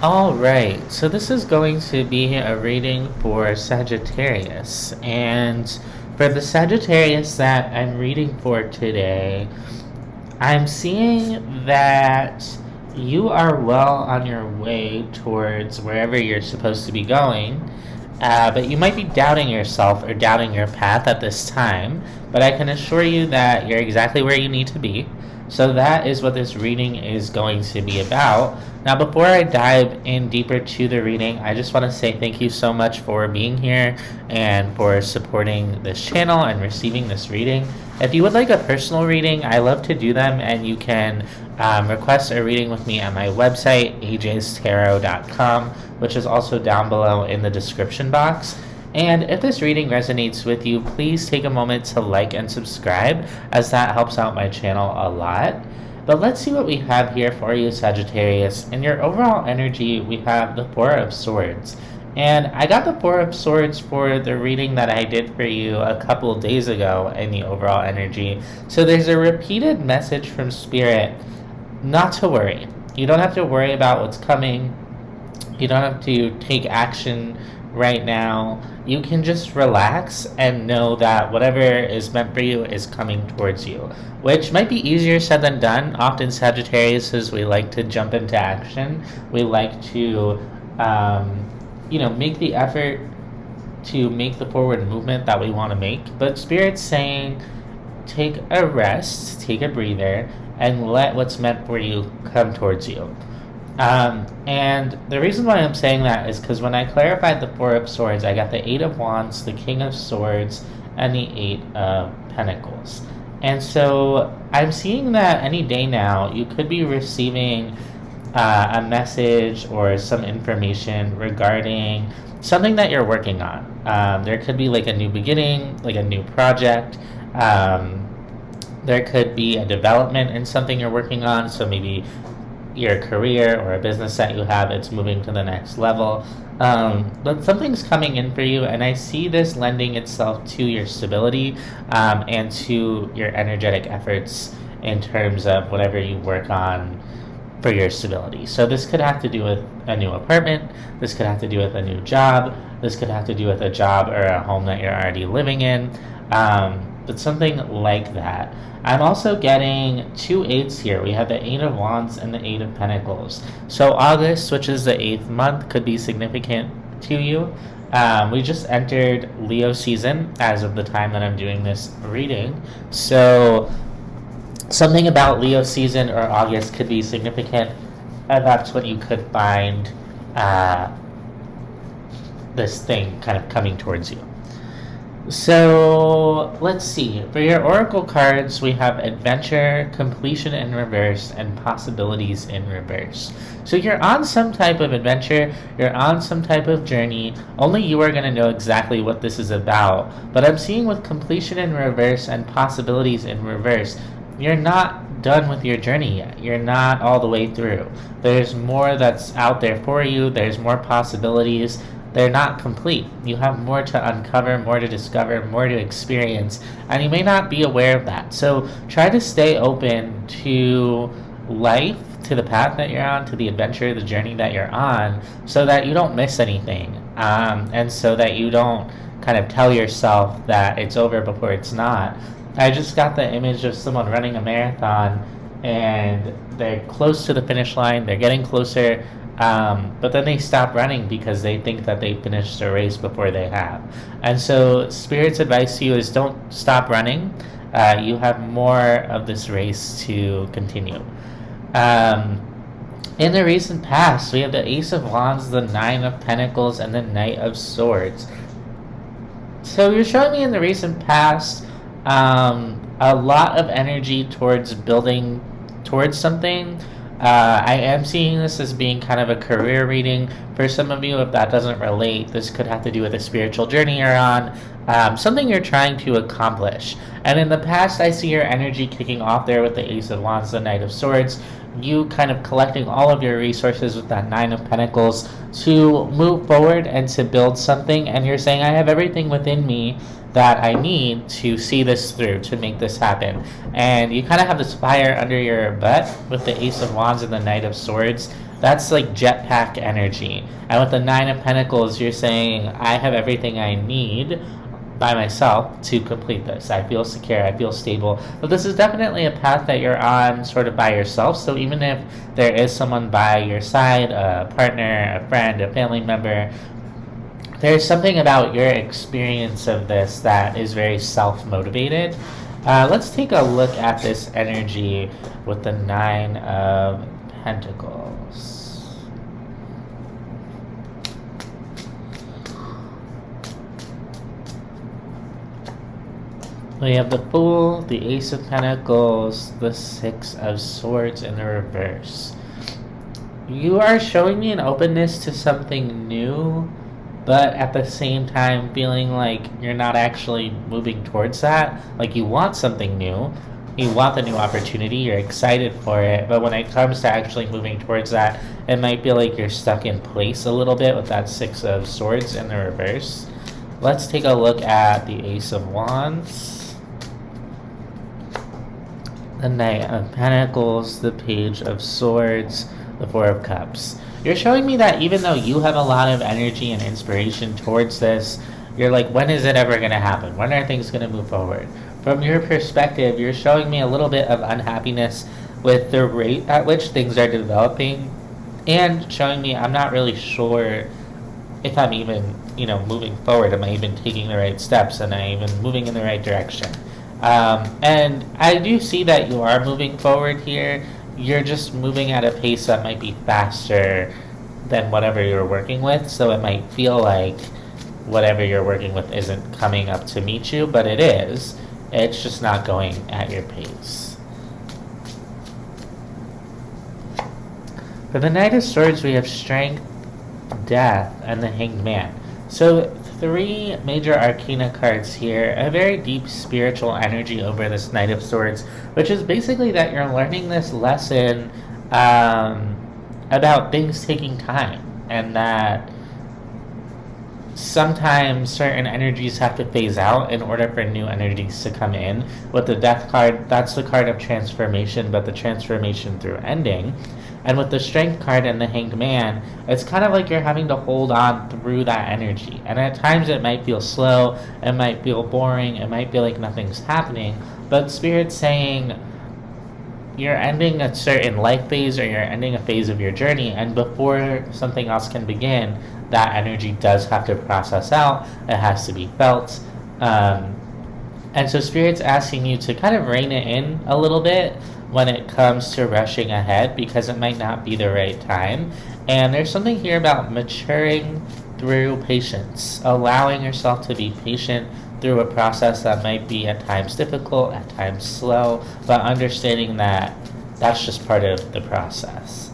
All right, so this is going to be a reading for Sagittarius. And for the Sagittarius that I'm reading for today, I'm seeing that you are well on your way towards wherever you're supposed to be going, but you might be doubting yourself or doubting your path at this time. But I can assure you that you're exactly where you need to be. So that is what this reading is going to be about. Now, before I dive in deeper to the reading, I just want to say thank you so much for being here and for supporting this channel and receiving this reading. If you would like a personal reading, I love to do them, and you can request a reading with me at my website, ajstarot.com, which is also down below in the description box. And if this reading resonates with you, please take a moment to like and subscribe, as that helps out my channel a lot. But let's see what we have here for you, Sagittarius. In your overall energy, we have the Four of Swords. And I got the Four of Swords for the reading that I did for you a couple days ago in the overall energy. So there's a repeated message from Spirit not to worry. You don't have to worry about what's coming. You don't have to take action right now. You can just relax and know that whatever is meant for you is coming towards you, which might be easier said than done. Often Sagittarius, we like to jump into action. We like to, make the effort to make the forward movement that we want to make. But Spirit's saying, take a rest, take a breather, and let what's meant for you come towards you. And the reason why I'm saying that is because when I clarified the Four of Swords, I got the Eight of Wands, the King of Swords, and the Eight of Pentacles. And so I'm seeing that any day now, you could be receiving a message or some information regarding something that you're working on. There could be like a new beginning, like a new project. There could be a development in something you're working on. So maybe your career or a business that you have, it's moving to the next level. But something's coming in for you, and I see this lending itself to your stability and to your energetic efforts in terms of whatever you work on for your stability. So this could have to do with a new apartment, this could have to do with a new job, this could have to do with a job or a home that you're already living in, but something like that. I'm also getting two eights here. We have the Eight of Wands and the Eight of Pentacles. So August, which is the 8th month, could be significant to you. We just entered Leo season as of the time that I'm doing this reading. So something about Leo season or August could be significant, and that's when you could find this thing kind of coming towards you. So let's see. For your oracle cards, we have adventure, completion in reverse, and possibilities in reverse. So you're on some type of adventure, you're on some type of journey. Only you are going to know exactly what this is about. But I'm seeing with completion in reverse and possibilities in reverse, you're not done with your journey yet. You're not all the way through. There's more that's out there for you. There's more possibilities. They're not complete. You have more to uncover, more to discover, more to experience, and you may not be aware of that. So try to stay open to life, to the path that you're on, to the adventure, the journey that you're on, so that you don't miss anything, and so that you don't kind of tell yourself that it's over before it's not. I just got the image of someone running a marathon, and they're close to the finish line, they're getting closer, but then they stop running because they think that they finished the race before they have. And so Spirit's advice to you is don't stop running. You have more of this race to continue. In the recent past, we have the Ace of Wands, the Nine of Pentacles, and the Knight of Swords. So you're showing me in the recent past a lot of energy towards building towards something. I am seeing this as being kind of a career reading. For some of you, if that doesn't relate, this could have to do with a spiritual journey you're on, something you're trying to accomplish. And in the past, I see your energy kicking off there with the Ace of Wands, the Knight of Swords, you kind of collecting all of your resources with that Nine of Pentacles to move forward and to build something. And you're saying, I have everything within me that I need to see this through, to make this happen. And you kind of have this fire under your butt with the Ace of Wands and the Knight of Swords. That's like jetpack energy. And with the Nine of Pentacles, you're saying, I have everything I need by myself to complete this. I feel secure, I feel stable. But this is definitely a path that you're on sort of by yourself. So even if there is someone by your side, a partner, a friend, a family member, there's something about your experience of this that is very self-motivated. Let's take a look at this energy with the Nine of Pentacles. We have the Fool, the Ace of Pentacles, the Six of Swords in the reverse. You are showing me an openness to something new, but at the same time feeling like you're not actually moving towards that. Like you want something new, you want the new opportunity, you're excited for it, but when it comes to actually moving towards that, it might feel like you're stuck in place a little bit with that Six of Swords in the reverse. Let's take a look at the Ace of Wands, the Knight of Pentacles, the Page of Swords, the Four of Cups. You're showing me that even though you have a lot of energy and inspiration towards this, you're like, when is it ever going to happen? When are things going to move forward? From your perspective, you're showing me a little bit of unhappiness with the rate at which things are developing, and showing me I'm not really sure if I'm even, moving forward. Am I even taking the right steps? Am I even moving in the right direction? And I do see that you are moving forward here. You're just moving at a pace that might be faster than whatever you're working with, so it might feel like whatever you're working with isn't coming up to meet you, but it is. It's just not going at your pace. For the Knight of Swords, we have Strength, Death, and the Hanged Man. So 3 major arcana cards here, a very deep spiritual energy over this Knight of Swords, which is basically that you're learning this lesson about things taking time, and that sometimes certain energies have to phase out in order for new energies to come in. With the Death card, that's the card of transformation, but the transformation through ending. And with the Strength card and the Hanged Man, it's kind of like you're having to hold on through that energy. And at times it might feel slow, it might feel boring, it might feel like nothing's happening. But Spirit's saying you're ending a certain life phase, or you're ending a phase of your journey, and before something else can begin, that energy does have to process out, it has to be felt. And so Spirit's asking you to kind of rein it in a little bit when it comes to rushing ahead, because it might not be the right time. And there's something here about maturing through patience, allowing yourself to be patient through a process that might be at times difficult, at times slow, but understanding that that's just part of the process.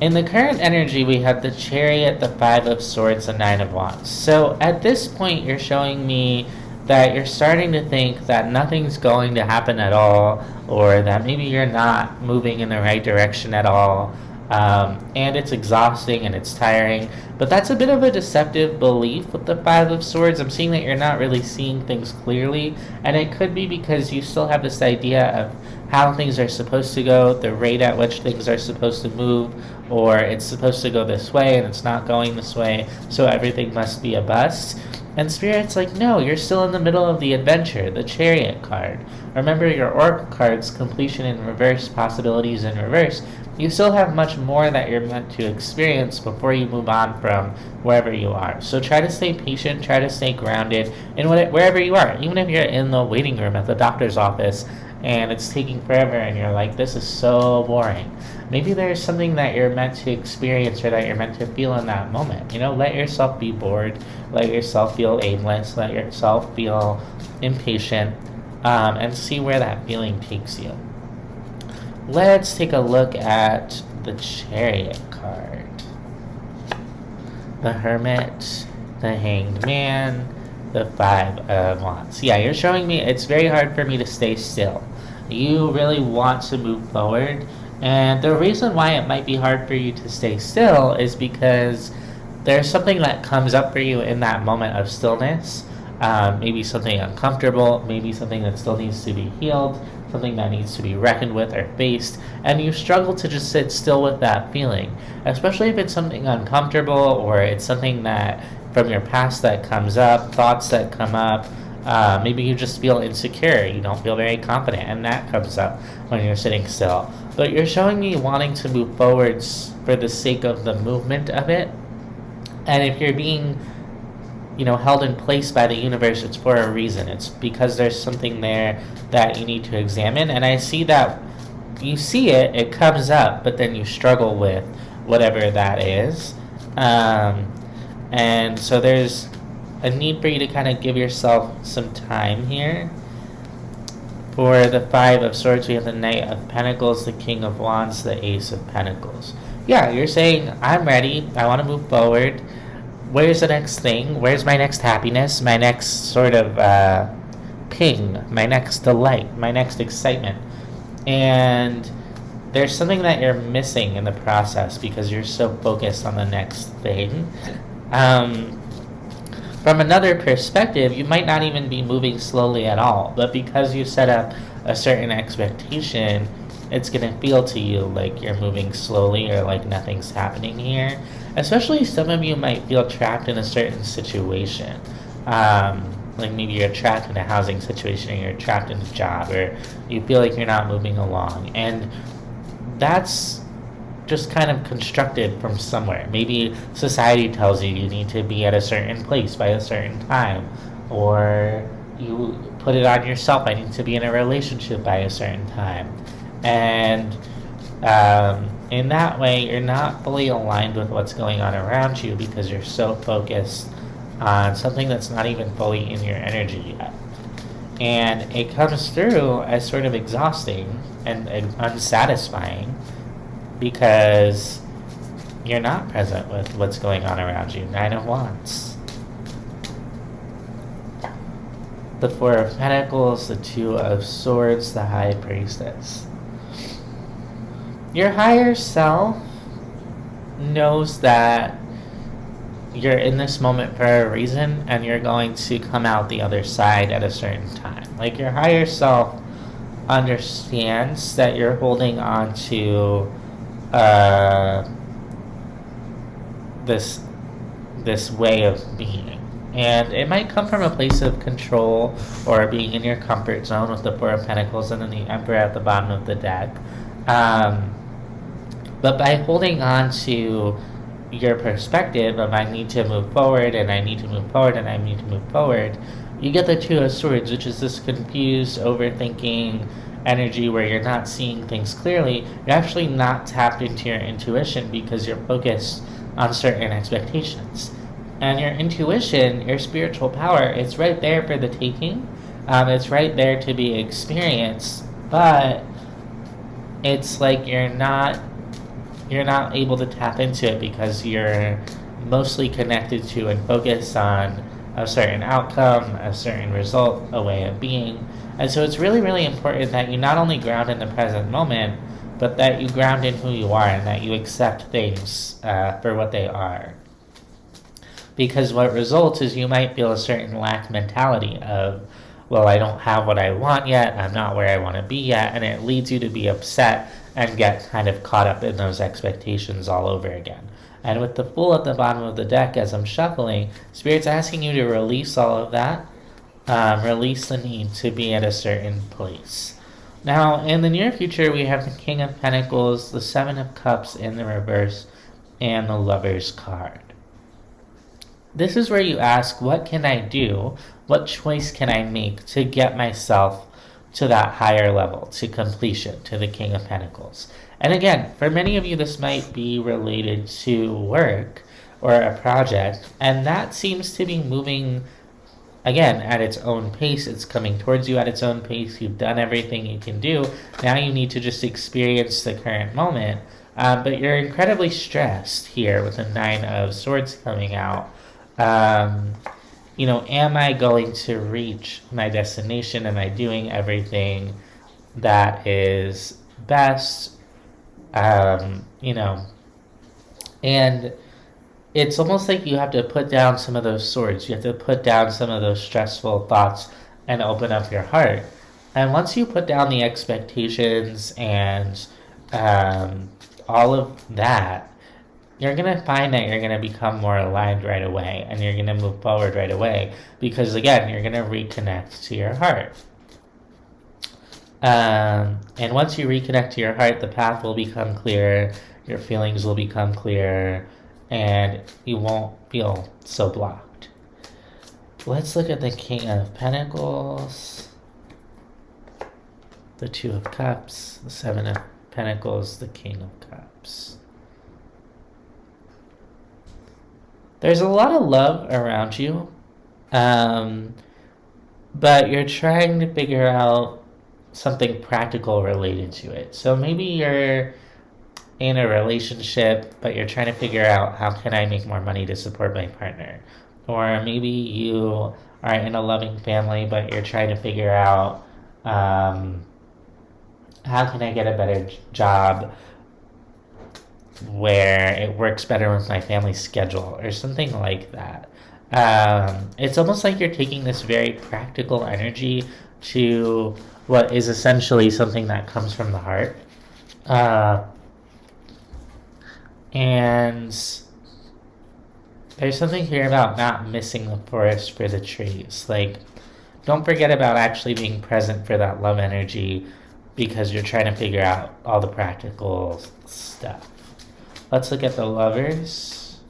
In the current energy, we have the Chariot, the Five of Swords, the Nine of Wands. So at this point, you're showing me that you're starting to think that nothing's going to happen at all, or that maybe you're not moving in the right direction at all, and it's exhausting and it's tiring. But that's a bit of a deceptive belief with the Five of Swords. I'm seeing that you're not really seeing things clearly, and it could be because you still have this idea of how things are supposed to go, the rate at which things are supposed to move, or it's supposed to go this way and it's not going this way, so everything must be a bust. And Spirit's like, no, you're still in the middle of the adventure, the Chariot card. Remember your Oracle cards, completion in reverse, possibilities in reverse. You still have much more that you're meant to experience before you move on from wherever you are. So try to stay patient, try to stay grounded in wherever you are. Even if you're in the waiting room at the doctor's office and it's taking forever and you're like, this is so boring. Maybe there's something that you're meant to experience or that you're meant to feel in that moment. Let yourself be bored, let yourself feel aimless, let yourself feel impatient, and see where that feeling takes you. Let's take a look at the Chariot card. The Hermit, the Hanged Man, the Five of Wands. Yeah, you're showing me it's very hard for me to stay still. You really want to move forward. And the reason why it might be hard for you to stay still is because there's something that comes up for you in that moment of stillness. Maybe something uncomfortable, maybe something that still needs to be healed, something that needs to be reckoned with or faced, and you struggle to just sit still with that feeling, especially if it's something uncomfortable or it's something that from your past that comes up, thoughts that come up. Maybe you just feel insecure, you don't feel very confident, and that comes up when you're sitting still. But you're showing me wanting to move forwards for the sake of the movement of it. And if you're being, held in place by the universe, it's for a reason. It's because there's something there that you need to examine. And I see that you see it, it comes up, but then you struggle with whatever that is. And so there's a need for you to kind of give yourself some time here. For the Five of Swords, we have the Knight of Pentacles, the King of Wands, the Ace of Pentacles. Yeah, you're saying, I'm ready, I want to move forward. Where's the next thing? Where's my next happiness? My next sort of ping? My next delight? My next excitement? And there's something that you're missing in the process because you're so focused on the next thing. From another perspective, you might not even be moving slowly at all, but because you set up a certain expectation, it's going to feel to you like you're moving slowly or like nothing's happening here. Especially some of you might feel trapped in a certain situation. Like maybe you're trapped in a housing situation, or you're trapped in a job, or you feel like you're not moving along. And that's just kind of constructed from somewhere. Maybe society tells you you need to be at a certain place by a certain time, or you put it on yourself, I need to be in a relationship by a certain time. And in that way, you're not fully aligned with what's going on around you because you're so focused on something that's not even fully in your energy yet. And it comes through as sort of exhausting and unsatisfying because you're not present with what's going on around you. Nine of Wands. The Four of Pentacles, the Two of Swords, the High Priestess. Your higher self knows that you're in this moment for a reason and you're going to come out the other side at a certain time. Like your higher self understands that you're holding on to this way of being, and it might come from a place of control or being in your comfort zone with the Four of Pentacles and then the Emperor at the bottom of the deck. But by holding on to your perspective of I need to move forward and I need to move forward and I need to move forward, you get the Two of Swords, which is this confused, overthinking energy where you're not seeing things clearly. You're actually not tapped into your intuition because you're focused on certain expectations. And your intuition, your spiritual power, it's right there for the taking. It's right there to be experienced, but it's like you're not able to tap into it because you're mostly connected to and focused on a certain outcome, a certain result, a way of being. And so it's really, really important that you not only ground in the present moment, but that you ground in who you are and that you accept things for what they are. Because what results is you might feel a certain lack mentality of, well, I don't have what I want yet, I'm not where I want to be yet, and it leads you to be upset and get kind of caught up in those expectations all over again. And with the Fool at the bottom of the deck as I'm shuffling, Spirit's asking you to release all of that, release the need to be at a certain place. Now, in the near future, we have the King of Pentacles, the Seven of Cups in the reverse, and the Lover's card. This is where you ask, what can I do? What choice can I make to get myself to that higher level, to completion, to the King of Pentacles? And again, for many of you, this might be related to work or a project, and that seems to be moving, again, at its own pace. It's coming towards you at its own pace. You've done everything you can do. Now you need to just experience the current moment. But you're incredibly stressed here with the Nine of Swords coming out. Am I going to reach my destination? Am I doing everything that is best? And it's almost like you have to put down some of those swords. You have to put down some of those stressful thoughts and open up your heart. And once you put down the expectations and all of that, you're going to find that you're going to become more aligned right away, and you're going to move forward right away because, again, you're going to reconnect to your heart. And once you reconnect to your heart, the path will become clearer, your feelings will become clearer, and you won't feel so blocked. Let's look at the King of Pentacles, the Two of Cups, the Seven of Pentacles, the King of Cups. There's a lot of love around you, but you're trying to figure out something practical related to it. So maybe you're in a relationship, but you're trying to figure out, how can I make more money to support my partner? Or maybe you are in a loving family, but you're trying to figure out, how can I get a better job where it works better with my family's schedule, or something like that. It's almost like you're taking this very practical energy to what is essentially something that comes from the heart. And there's something here about not missing the forest for the trees. Like, don't forget about actually being present for that love energy, because you're trying to figure out all the practical stuff. Let's look at the Lovers,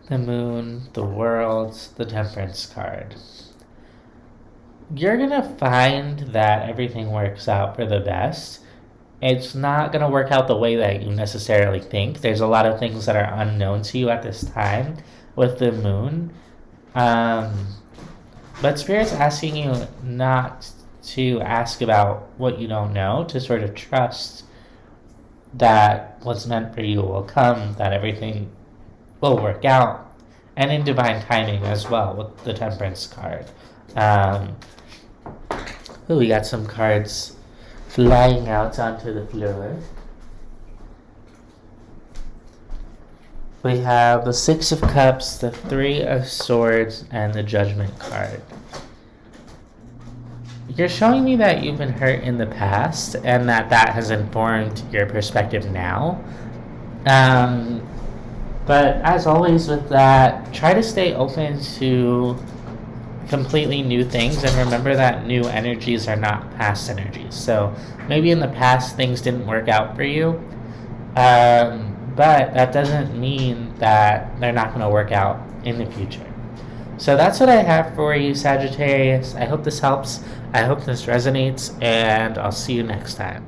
the Moon, the World, the Temperance card. You're going to find that everything works out for the best. It's not going to work out the way that you necessarily think. There's a lot of things that are unknown to you at this time with the Moon. But Spirit's asking you not to ask about what you don't know, to sort of trust that what's meant for you will come, that everything will work out, and in divine timing as well with the Temperance card. We got some cards flying out onto the floor. We have the Six of Cups, the Three of Swords, and the Judgment card. You're showing me that you've been hurt in the past, and that has informed your perspective now. But as always with that, try to stay open to completely new things, and remember that new energies are not past energies. So maybe in the past things didn't work out for you, but that doesn't mean that they're not going to work out in the future. So that's what I have for you, Sagittarius. I hope this helps. I hope this resonates, and I'll see you next time.